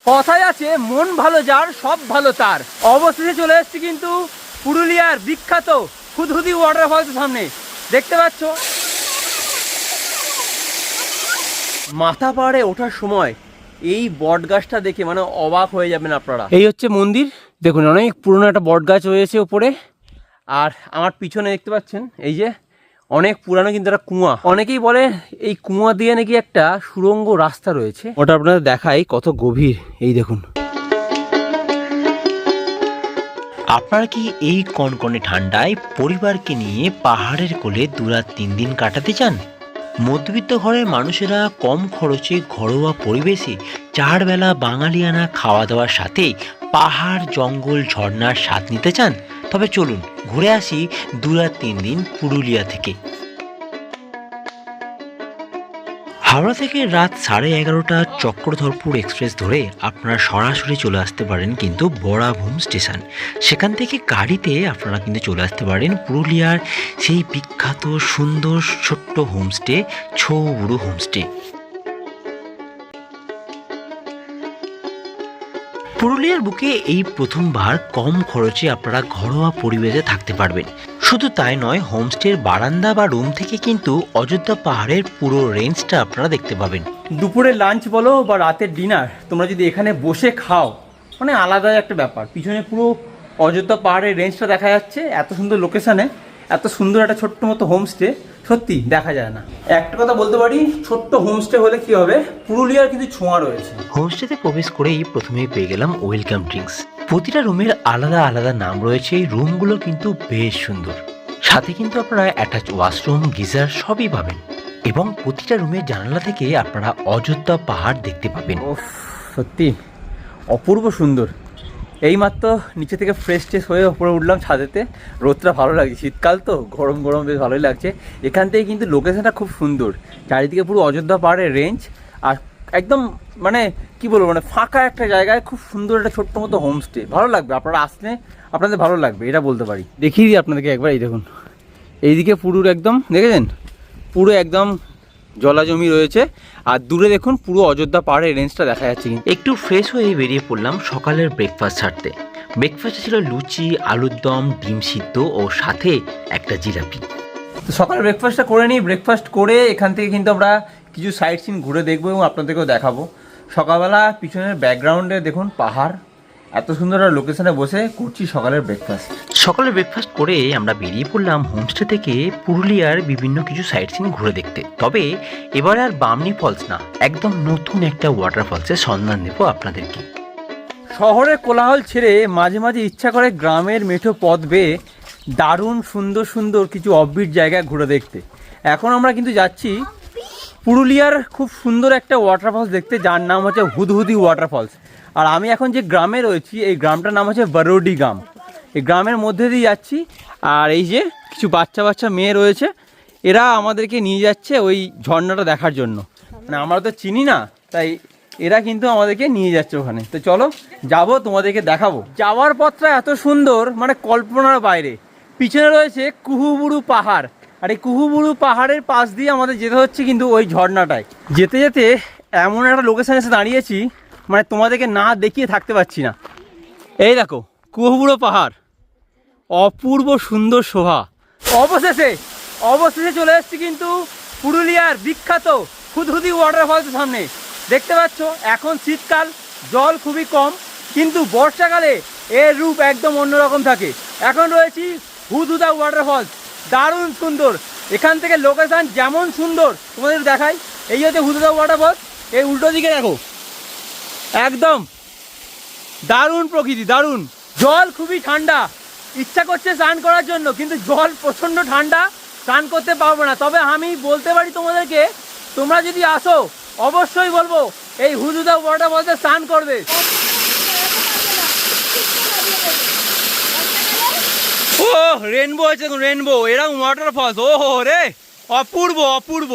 কথায় আছে মন ভালো যার সব ভালো তার। অবশেষে চলে এসেছি কিন্তু পুরুলিয়ার বিখ্যাত হুদহুদি ওয়াটারফলসের সামনে। দেখতে পাচ্ছ মাথা পাহাড়ে ওঠার সময় এই বট গাছটা দেখে মানে অবাক হয়ে যাবেন আপনারা। এই হচ্ছে মন্দির, দেখুন অনেক পুরনো একটা বট গাছ রয়েছে ওপরে। আর আমার পিছনে দেখতে পাচ্ছেন এই যে অনেক পুরানো কিন্তু একটা কুয়া। অনেকেই বলে এই কুয়া দিয়ে নাকি একটা সুড়ঙ্গ রাস্তা রয়েছে, ওটা আপনাদের দেখাই কত গভীর। এই দেখুন, আপনারা কি এই কনকনে ঠান্ডায় পরিবারকে নিয়ে পাহাড়ের কোলে 2-3 দিন কাটাতে চান? মধ্যবিত্ত ঘরের মানুষেরা কম খরচে ঘরোয়া পরিবেশে 4 বেলা বাঙালিয়ানা খাওয়া দাওয়ার সাথে পাহাড়, জঙ্গল, ঝর্ণার স্বাদ নিতে চান? তবে চলুন ঘুরে আসি 2-3 দিন পুরুলিয়া থেকে। হাওড়া থেকে রাত 11:30 চক্রধরপুর এক্সপ্রেস ধরে আপনারা সরাসরি চলে আসতে পারেন কিন্তু বড়াভূম স্টেশন। সেখান থেকে গাড়িতে আপনারা কিন্তু চলে আসতে পারেন পুরুলিয়ার সেই বিখ্যাত সুন্দর ছোট্ট হোমস্টে ছৌবুড়ো হোমস্টে। পুরুলিয়ার বুকে এই প্রথমবার কম খরচে আপনারা ঘরোয়া পরিবেশে থাকতে পারবেন। শুধু তাই নয়, হোমস্টের বারান্দা বা রুম থেকে কিন্তু অযোধ্যা পাহাড়ের পুরো রেঞ্জটা আপনারা দেখতে পাবেন। দুপুরে লাঞ্চ বলো বা রাতের ডিনার তোমরা যদি এখানে বসে খাও মানে আলাদা একটা ব্যাপার। পিছনে পুরো অযোধ্যা পাহাড়ের রেঞ্জটা দেখা যাচ্ছে, এত সুন্দর লোকেশানে এত সুন্দর একটা ছোট্ট মতো হোমস্টে সত্যি দেখা যায় না। একটা কথা বলতে পারি, ছোট্ট হোমস্টে হলে কি হবে, পুরুলিয়ার কিন্তু ছোঁয়া রয়েছে। হোমস্টেতে প্রবেশ করেই প্রথমেই পেয়ে গেলাম ওয়েলকাম ড্রিঙ্কস। প্রতিটা রুমের আলাদা আলাদা নাম রয়েছে, এই রুমগুলো কিন্তু বেশ সুন্দর। সাথে কিন্তু আপনারা অ্যাটাচ ওয়াশরুম, গিজার সবই পাবেন এবং প্রতিটা রুমের জানালা থেকে আপনারা অযোধ্যা পাহাড় দেখতে পাবেন। সত্যি অপূর্ব সুন্দর। এইমাত্র নিচে থেকে ফ্রেশ ট্রেশ হয়ে উপরে উঠলাম ছাদেতে, রোদটা ভালো লাগছে, শীতকাল তো গরম গরম বেশ ভালোই লাগছে। এখান থেকে কিন্তু লোকেশনটা খুব সুন্দর, চারিদিকে পুরো অযোধ্যা পাহাড়ের রেঞ্জ আর একদম মানে কি বলবো মানে ফাঁকা একটা জায়গায় খুব সুন্দর একটা ছোট্ট মতো হোমস্টে। ভালো লাগবে, আপনারা আসলে আপনাদের ভালো লাগবে এটা বলতে পারি। দেখিয়ে দিই আপনাদেরকে একবার, এই দেখুন এইদিকে পুরো একদম দেখেছেন পুরো একদম জলাজমি রয়েছে আর দূরে দেখুন পুরো অযোধ্যা পাহাড়ের রেঞ্জটা দেখা যাচ্ছে। একটু ফ্রেশ হয়ে বেরিয়ে পড়লাম সকালের ব্রেকফাস্ট ছাড়তে। ব্রেকফাস্টে ছিল লুচি, আলুর দম, ডিম সিদ্ধ ও সাথে একটা জিলাপি। তো সকালে ব্রেকফাস্টটা করে নিই, ব্রেকফাস্ট করে এখান থেকে কিন্তু আমরা কিছু সাইট সিন ঘুরে দেখবো এবং আপনাদেরকেও দেখাবো। সকালবেলা পিছনের ব্যাকগ্রাউন্ডে দেখুন পাহাড়, এত সুন্দর একটা লোকেশনে বসে করছি সকালের ব্রেকফাস্ট। সকালে ব্রেকফাস্ট করে আমরা বেরিয়ে পড়লাম হোমস্টে থেকে পুরুলিয়ার বিভিন্ন কিছু সাইট সিন ঘুরে দেখতে। তবে এবারে আর বামনি ফলস না, একদম নতুন একটা ওয়াটারফলসের সন্ধান দেবো আপনাদেরকে। শহরের কোলাহল ছেড়ে মাঝে মাঝে ইচ্ছা করে গ্রামের মেঠো পথ বেয়ে দারুণ সুন্দর সুন্দর কিছু অফবিট জায়গায় ঘুরে দেখতে। এখন আমরা কিন্তু যাচ্ছি পুরুলিয়ার খুব সুন্দর একটা ওয়াটারফলস দেখতে, যার নাম হচ্ছে হুদহুদি ওয়াটারফলস। আর আমি এখন যে গ্রামে রয়েছি এই গ্রামটার নাম হচ্ছে বরোডি গ্রাম। এই গ্রামের মধ্যে দিয়ে যাচ্ছি আর এই যে কিছু বাচ্চা বাচ্চা মেয়ে রয়েছে, এরা আমাদেরকে নিয়ে যাচ্ছে ওই ঝর্ণাটা দেখার জন্য। মানে আমরা তো চিনি না, তাই এরা কিন্তু আমাদেরকে নিয়ে যাচ্ছে ওখানে। তো চলো যাবো, তোমাদেরকে দেখাবো। যাওয়ার পথটা এত সুন্দর মানে কল্পনার বাইরে। পিছনে রয়েছে কুহুবুড়ু পাহাড় আর এই কুহুবুড়ু পাহাড়ের পাশ দিয়ে আমাদের যেতে হচ্ছে কিন্তু ওই ঝর্ণাটায়। যেতে যেতে এমন একটা লোকেশনে এসে দাঁড়িয়েছি মানে তোমাদেরকে না দেখিয়ে থাকতে পারছি না। এই দেখো কুহুবুড়ো পাহাড়, অপূর্ব সুন্দর শোভা। অবশেষে চলে এসেছি কিন্তু পুরুলিয়ার বিখ্যাত হুদহুদি ওয়াটারফলসের সামনে। দেখতে পাচ্ছ এখন শীতকাল, জল খুবই কম, কিন্তু বর্ষাকালে এর রূপ একদম অন্যরকম থাকে। এখন রয়েছি হুদহুদা ওয়াটারফলস, দারুণ সুন্দর। এখান থেকে লোকেশন যেমন সুন্দর তোমাদের দেখাই। এই হচ্ছে হুদহুদা ওয়াটারফলস, এই উল্টো দিকে দেখো একদম দারুণ প্রকৃতি, দারুণ। জল খুবই ঠান্ডা, ইচ্ছা করছে স্নান করার জন্য কিন্তু জল প্রচণ্ড ঠান্ডা, স্নান করতে পারবো না। তবে আমি বলতে পারি তোমাদেরকে, তোমরা যদি আসো অবশ্যই বলবো এই হুদহুদা ওয়াটারফলসে স্নান করবে। ও রেনবো আছে, রেনবো এরকম ওয়াটারফলস, ও হো রে অপূর্ব অপূর্ব।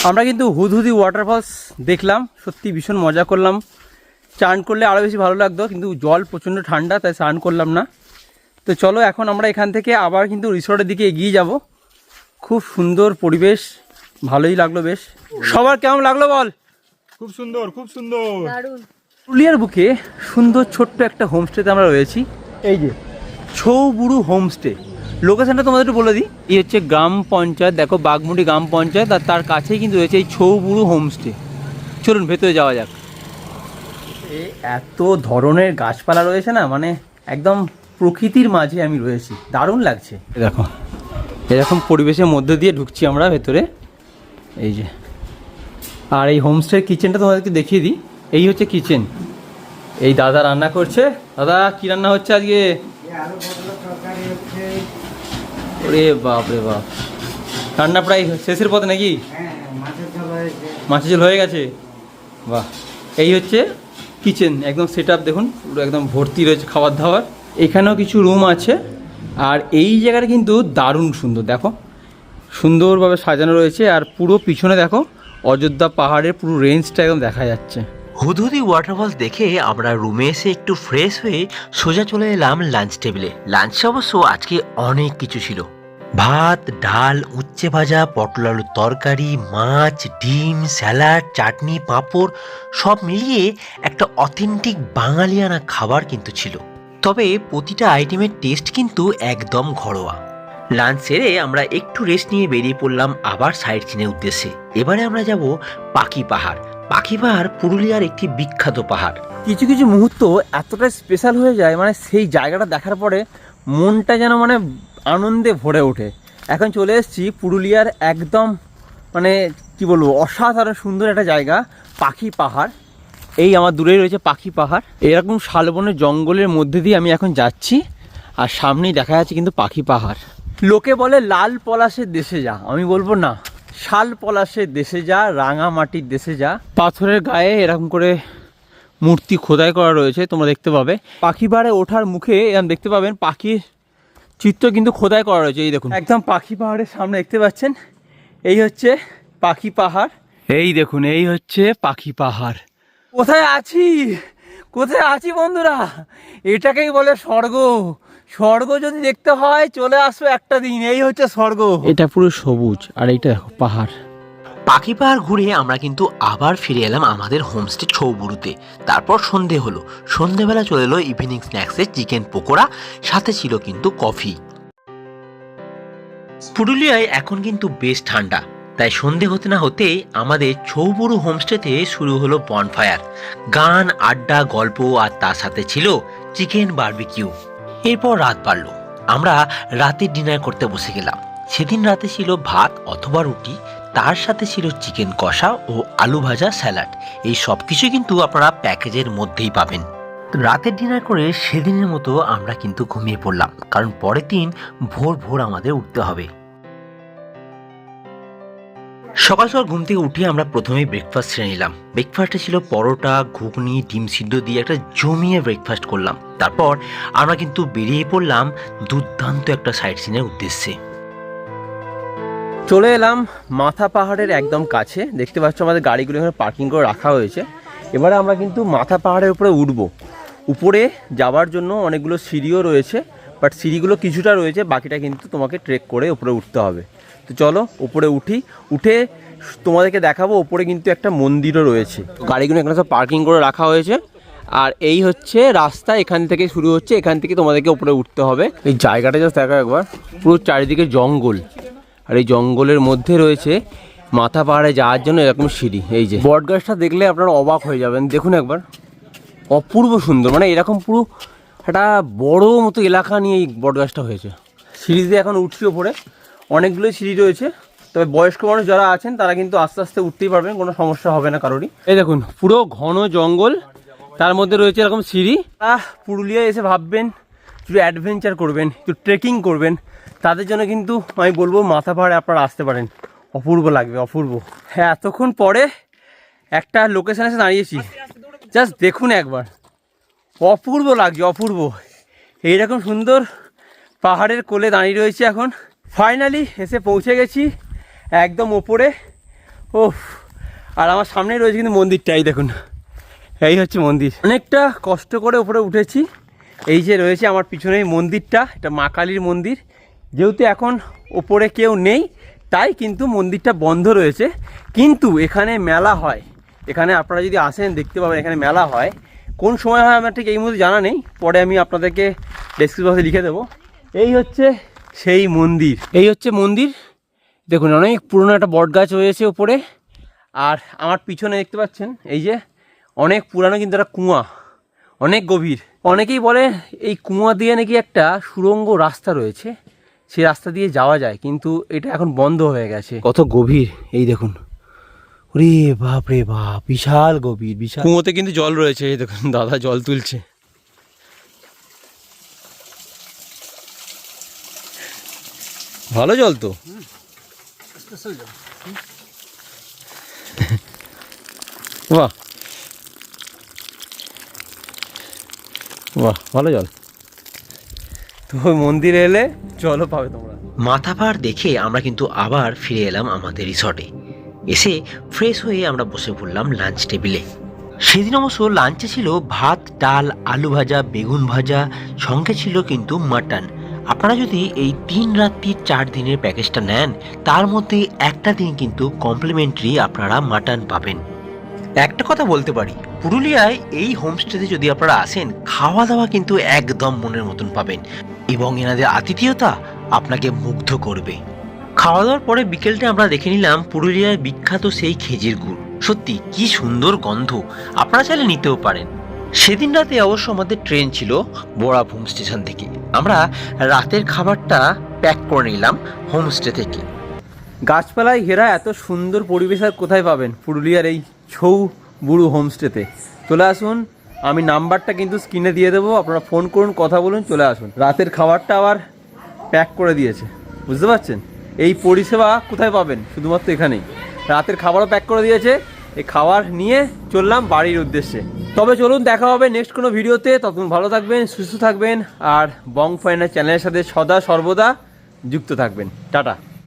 আমরা কিন্তু হুদহুদি ওয়াটারফলস দেখলাম, সত্যি ভীষণ মজা করলাম। স্নান করলে আরও বেশি ভালো লাগতো কিন্তু জল প্রচণ্ড ঠান্ডা, তাই স্নান করলাম না। তো চলো এখন আমরা এখান থেকে আবার কিন্তু রিসর্টের দিকে এগিয়ে যাব। খুব সুন্দর পরিবেশ, ভালোই লাগলো বেশ। সবার কেমন লাগলো বল? খুব সুন্দর, খুব সুন্দর। পুরুলিয়ার বুকে সুন্দর ছোট্ট একটা হোমস্টেতে আমরা রয়েছি। এই যে ছৌবুড়ু হোমস্টে, লোকেশনটা তোমাদের একটু বলে দিই। এই হচ্ছে গ্রাম পঞ্চায়েত, দেখো বাগমুড়ি গ্রাম পঞ্চায়েত, আর তার কাছেই কিন্তু রয়েছে এই ছৌবুড়ু হোমস্টে। চলুন ভেতরে যাওয়া যাক। এত ধরনের গাছপালা রয়েছে না, মানে একদম প্রকৃতির মাঝে আমি রয়েছি, দারুণ লাগছে। দেখো এরকম পরিবেশের মধ্যে দিয়ে ঢুকছি আমরা ভেতরে। এই যে, আর এই হোমস্টের কিচেনটা তোমাদেরকে দেখিয়ে দিই। এই হচ্ছে কিচেন, এই দাদা রান্না করছে। দাদা কি রান্না হচ্ছে আজকে? ওরে বাপ রে বাপ, রান্না প্রায় শেষের পথে নাকি? মাছের ঝোল হয়ে গেছে, বাহ। এই হচ্ছে কিচেন, একদম সেট আপ দেখুন, পুরো একদম ভর্তি রয়েছে খাবার দাবার। এখানেও কিছু রুম আছে, আর এই জায়গাটা কিন্তু দারুণ সুন্দর, দেখো সুন্দরভাবে সাজানো রয়েছে। আর পুরো পিছনে দেখো অযোধ্যা পাহাড়ের পুরো রেঞ্জটা একদম দেখা যাচ্ছে। হুদহুদি ওয়াটারফলস দেখে আমরা রুমে এসে একটু ফ্রেশ হয়ে সোজা চলে এলাম লাঞ্চ টেবিলে। লাঞ্চে অবশ্য আজকে অনেক কিছু ছিল, ভাত, ডাল, উচ্ছে ভাজা, পটল আলুর তরকারি, মাছ, ডিম, স্যালাড, চাটনি, পাঁপড়, সব মিলিয়ে একটা অথেন্টিক বাঙালিয়ানা খাবার কিন্তু ছিল। তবে প্রতিটা আইটেমের টেস্ট কিন্তু একদম ঘরোয়া। লাঞ্চ সেরে আমরা একটু রেস্ট নিয়ে বেরিয়ে পড়লাম আবার সাইট সিনের উদ্দেশ্যে। এবারে আমরা যাব পাখি পাহাড়। পাখি পাহাড় পুরুলিয়ার একটি বিখ্যাত পাহাড়। কিছু কিছু মুহূর্ত এতটা স্পেশাল হয়ে যায়, মানে সেই জায়গাটা দেখার পরে মনটা যেন মানে আনন্দে ভরে ওঠে। এখন চলে এসেছি পুরুলিয়ার একদম মানে কি বলবো, অসাধারণ সুন্দর একটা জায়গা, পাখি পাহাড়। এই আমার দূরেই রয়েছে পাখি পাহাড়। এরকম শালবনের জঙ্গলের মধ্যে দিয়ে আমি এখন যাচ্ছি, আর সামনেই দেখা যাচ্ছে কিন্তু পাখি পাহাড়। লোকে বলে লাল পলাশের দেশে যা, আমি বলবো না, শাল পলাশের দেশে যা, রাঙা মাটির দেশে যা। পাথরের গায়ে এরকম করে মূর্তি খোদাই করা রয়েছে, তোমরা দেখতে পাবে। পাখি পাহাড়ে ওঠার মুখে এরকম দেখতে পাবেন পাখির চিত্র কিন্তু খোদাই করা রয়েছে। এই দেখুন একদম পাখি পাহাড়ের সামনে দেখতে পাচ্ছেন, এই হচ্ছে পাখি পাহাড়। এই দেখুন এই হচ্ছে পাখি পাহাড়। কোথায় আছি, কোথায় আছি বন্ধুরা? এটাকেই বলে স্বর্গ। স্বর্গ যদি দেখতে হয় চলে আসো একটা দিন, এই হচ্ছে স্বর্গ। এটা পুরো সবুজ, আর এইটা দেখো পাহাড়। পাখি পাহাড় ঘুরে আমরা কিন্তু আবার ফিরে এলাম আমাদের হোমস্টে ছৌবুড়ুতে। তারপর সন্ধে হলো, সন্ধেবেলা চলে এলো ইভিনিং স্ন্যাক্সে চিকেন পকোড়া, সাথে ছিল কিন্তু কফি। পুরুলিয়ায় এখন কিন্তু বেশ ঠান্ডা, তাই সন্ধে হতে না হতেই আমাদের ছৌবুড়ু হোমস্টেতে শুরু হলো বনফায়ার। গান, আড্ডা, গল্প, আর তার সাথে ছিল চিকেন বারবিকিউ। এরপর রাত বাড়লো, আমরা রাতের ডিনার করতে বসে গেলাম। সেদিন রাতে ছিল ভাত অথবা রুটি, তার সাথে ছিল চিকেন কষা ও আলু ভাজা, স্যালাড। এই সব কিছু কিন্তু আপনারা প্যাকেজের মধ্যেই পাবেন। তো রাতের ডিনার করে সেদিনের মতো আমরা কিন্তু ঘুমিয়ে পড়লাম, কারণ পরের দিন ভোর ভোর আমাদের উঠতে হবে। সকাল সকাল ঘুম থেকে উঠে আমরা প্রথমেই ব্রেকফাস্ট সেরে নিলাম। ব্রেকফাস্টে ছিল পরোটা, ঘুগনি, ডিম সিদ্ধ দিয়ে একটা জমিয়ে ব্রেকফাস্ট করলাম। তারপর আমরা কিন্তু বেরিয়ে পড়লাম দুর্দান্ত একটা সাইট সিনের উদ্দেশ্যে। চলে এলাম মাথা পাহাড়ের একদম কাছে, দেখতে পাচ্ছ আমাদের গাড়িগুলো এখানে পার্কিং করে রাখা হয়েছে। এবারে আমরা কিন্তু মাথা পাহাড়ের উপরে উঠবো। উপরে যাওয়ার জন্য অনেকগুলো সিঁড়িও রয়েছে, বাট সিঁড়িগুলো কিছুটা রয়েছে, বাকিটা কিন্তু তোমাকে ট্রেক করে উপরে উঠতে হবে। তো চলো উপরে উঠে তোমাদেরকে দেখাবো। উপরে কিন্তু একটা মন্দিরও রয়েছে। গাড়িগুলো এখানে সব পার্কিং করে রাখা হয়েছে, আর এই হচ্ছে রাস্তা, এখান থেকে শুরু হচ্ছে, এখান থেকে তোমাদেরকে উপরে উঠতে হবে। এই জায়গাটা জাস্ট দেখো একবার, পুরো চারিদিকে জঙ্গল, আর এই জঙ্গলের মধ্যে রয়েছে মাথা পাহাড়ে যাওয়ার জন্য এরকম সিঁড়ি। এই যে বট গাছটা দেখলে আপনারা অবাক হয়ে যাবেন, দেখুন একবার, অপূর্ব সুন্দর। মানে এরকম পুরো একটা বড় মতো এলাকা নিয়ে এই বট গাছটা হয়েছে। সিঁড়িতে এখন উঠছি ওপরে, অনেকগুলোই সিঁড়ি রয়েছে, তবে বয়স্ক মানুষ যারা আছেন তারা কিন্তু আস্তে আস্তে উঠতেই পারবেন, কোনো সমস্যা হবে না কারোরই। এই দেখুন পুরো ঘন জঙ্গল, তার মধ্যে রয়েছে এরকম সিঁড়ি। পুরুলিয়ায় এসে ভাববেন একটু অ্যাডভেঞ্চার করবেন, একটু ট্রেকিং করবেন, তাদের জন্য কিন্তু আমি বলবো মাথা পাহাড়ে আপনারা আসতে পারেন, অপূর্ব লাগবে, অপূর্ব। হ্যাঁ, এতক্ষণ পরে একটা লোকেশনে এসে দাঁড়িয়েছি, জাস্ট দেখুন একবার, অপূর্ব লাগছে, অপূর্ব। এইরকম সুন্দর পাহাড়ের কোলে দাঁড়িয়ে রয়েছে এখন। ফাইনালি এসে পৌঁছে গেছি একদম ওপরে। ওহ, আর আমার সামনেই রয়েছে কিন্তু মন্দিরটাই, দেখুন এই হচ্ছে মন্দির। অনেকটা কষ্ট করে উপরে উঠেছি। এই যে রয়েছে আমার পিছনে মন্দিরটা, এটা মা কালীর মন্দির। যেহেতু এখন ওপরে কেউ নেই, তাই কিন্তু মন্দিরটা বন্ধ রয়েছে। কিন্তু এখানে মেলা হয়, এখানে আপনারা যদি আসেন দেখতে পাবেন এখানে মেলা হয়। কোন সময় হয় আমার ঠিক এই মুহূর্তে জানা নেই, পরে আমি আপনাদেরকে ডেসক্রিপশন বক্সে লিখে দেবো। এই হচ্ছে সেই মন্দির, এই হচ্ছে মন্দির। দেখুন অনেক পুরনো একটা বট গাছ রয়েছে ওপরে। আর আমার পিছনে দেখতে পাচ্ছেন এই যে অনেক পুরানো কিন্তু একটা কুয়া, অনেক গভীর। অনেকেই বলে এই কুয়া দিয়ে নাকি একটা সুড়ঙ্গ রাস্তা রয়েছে, সেই রাস্তা দিয়ে যাওয়া যায়, কিন্তু এটা এখন বন্ধ হয়ে গেছে। কত গভীর এই দেখুন, ওরে বাপ রে বাপ, বিশাল গভীর, বিশাল। কুয়োতে কিন্তু জল রয়েছে, এই দেখুন দাদা জল তুলছে। ভালো জল তো, বাহ বাহ, ভালো জল তো। মন্দিরে এলে জলও পাবে তোমরা। মাথা ভার দেখে আমরা কিন্তু আবার ফিরে এলাম আমাদের রিসর্টে। এসে ফ্রেশ হয়ে আমরা বসে পড়লাম লাঞ্চ টেবিলে। সেদিন অবশ্য লাঞ্চে ছিল ভাত, ডাল, আলু ভাজা, বেগুন ভাজা, সঙ্গে ছিল কিন্তু মাটন। আপনারা যদি এই 3 রাত্রি 4 দিনের প্যাকেজটা নেন, তার মধ্যে একটা দিন কিন্তু কমপ্লিমেন্টারি আপনারা মাটন পাবেন। একটা কথা বলতে পারি, পুরুলিয়ায় এই হোমস্টেতে যদি আপনারা আসেন, খাওয়া দাওয়া কিন্তু একদম মনের মতন পাবেন এবং এনাদের আতিথেয়তা আপনাকে মুগ্ধ করবে। খাওয়া দাওয়ার পরে বিকেলটা আমরা দেখে নিলাম পুরুলিয়ার বিখ্যাত সেই খেজুর গুড়। সত্যি কি সুন্দর গন্ধ, আপনারা চাইলে নিতেও পারেন। সেদিন রাতে অবশ্য আমাদের ট্রেন ছিল বড়াভূম স্টেশন থেকে। আমরা রাতের খাবারটা প্যাক করে নিলাম হোমস্টে থেকে। গাছপালায় ঘেরা এত সুন্দর পরিবেশ আর কোথায় পাবেন পুরুলিয়ার এই ছৌ বুড়ো হোমস্টেতে। চলে আসুন, আমি নাম্বারটা কিন্তু স্ক্রিনে দিয়ে দেবো, আপনারা ফোন করুন, কথা বলুন, চলে আসুন। রাতের খাবারটা আবার প্যাক করে দিয়েছে, বুঝতে পারছেন? এই পরিষেবা কোথায় পাবেন? শুধুমাত্র এখানেই। রাতের খাবারও প্যাক করে দিয়েছে, এই খাবার নিয়ে চললাম বাড়ির উদ্দেশ্যে। তবে চলুন, দেখা হবে নেক্সট কোনো ভিডিওতে। ততক্ষণ ভালো থাকবেন, সুস্থ থাকবেন, আর বং ফাইনাল চ্যানেলের সাথে সদা সর্বদা যুক্ত থাকবেন। টাটা।